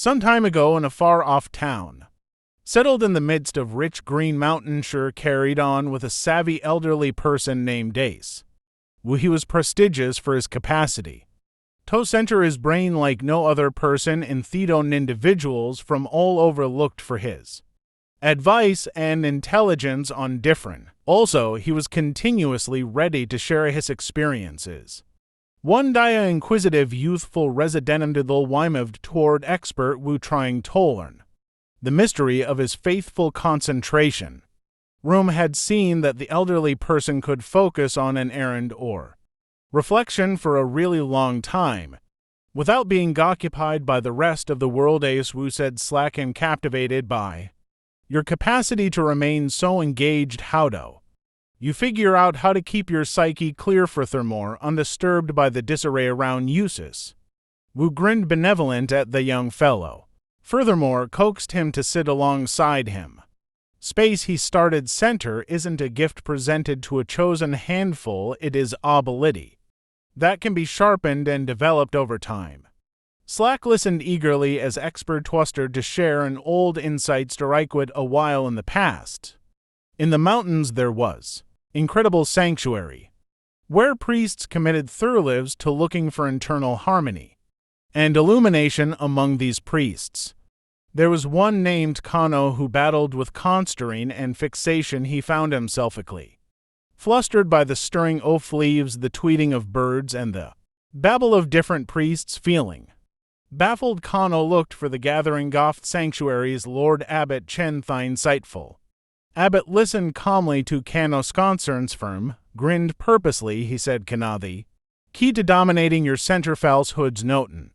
Some time ago in a far-off town, settled in the midst of rich green mountain, sure carried on with a savvy elderly person named Ace. He was prestigious for his capacity to center his brain like no other person in Thedon. Individuals from all over looked for his advice and intelligence on different. Also, he was continuously ready to share his experiences. One day, inquisitive youthful resident moved toward expert Wu trying to learn the mystery of his faithful concentration. Room had seen that the elderly person could focus on an errand or reflection for a really long time, without being occupied by the rest of the world. Ace Wu said, slack and captivated by your capacity to remain so engaged. How do you figure out how to keep your psyche clear furthermore, undisturbed by the disarray around uses? Wu grinned benevolent at the young fellow. Furthermore, coaxed him to sit alongside him. Space, he started, center isn't a gift presented to a chosen handful, it is ability that can be sharpened and developed over time. Slack listened eagerly as expert twisted to share an old insights directed a while in the past. In the mountains there was incredible sanctuary, where priests committed their lives to looking for internal harmony and illumination. Among these priests, there was one named Kano who battled with constraint and fixation. He found himself flustered by the stirring of leaves, the tweeting of birds, and the babble of different priests. Feeling baffled, Kano looked for the gathering Goth sanctuary's Lord Abbot Chen. The insightful Abbot listened calmly to Kano's concerns, firm, grinned purposely. He said, "Kanathi, key to dominating your center falsehoods noten.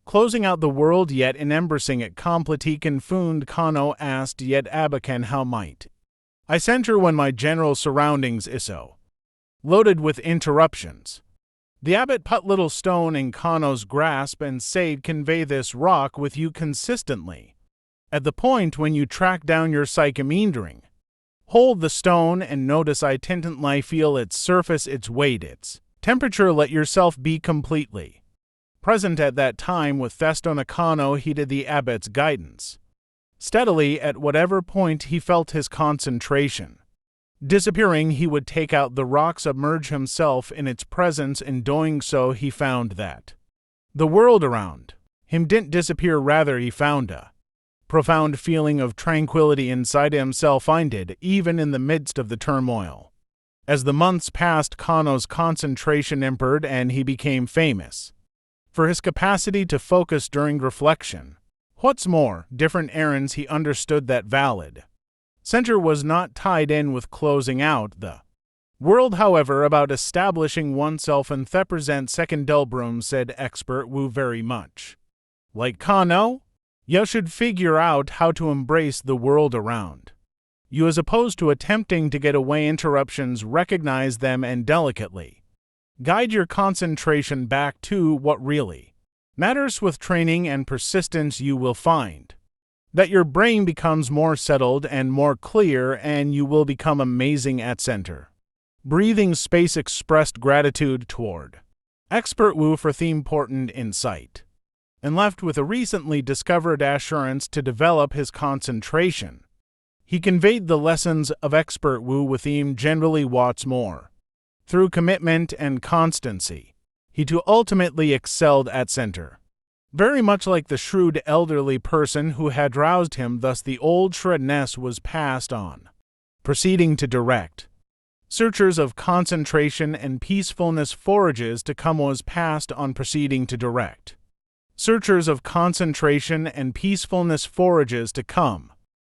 Closing out the world yet in embracing it complete confound." Kano asked, "Yet Abakan, how might I center when my general surroundings is so loaded with interruptions?" The abbot put little stone in Kano's grasp and said, "Convey this rock with you consistently. At the point when you track down your psyche meandering, hold the stone and notice I tentantly feel its surface, its weight, its temperature. Let yourself be completely present at that time with Thestona." Kano heeded the abbot's guidance steadily. At whatever point he felt his concentration disappearing, he would take out the rock, submerge himself in its presence. In doing so, he found that the world around him didn't disappear, rather he found a profound feeling of tranquility inside himself, even in the midst of the turmoil. As the months passed, Kano's concentration improved and he became famous for his capacity to focus during reflection. What's more, different errands he understood that valid center was not tied in with closing out the world, however, about establishing oneself and the present second. Delbrum said, expert Wu, very much like Kano, you should figure out how to embrace the world around you as opposed to attempting to get away interruptions. Recognize them and delicately guide your concentration back to what really matters. With training and persistence, you will find that your brain becomes more settled and more clear, and you will become amazing at center. Breathing space expressed gratitude toward expert Wu for the important insight, and left with a recently discovered assurance to develop his concentration. He conveyed the lessons of expert Wu with him generally what's more. Through commitment and constancy, he too ultimately excelled at center. Very much like the shrewd elderly person who had roused him, thus the old shrewdness was passed on. Proceeding to direct searchers of concentration and peacefulness, forages to come was passed on. Proceeding to direct searchers of concentration and peacefulness, forages to come.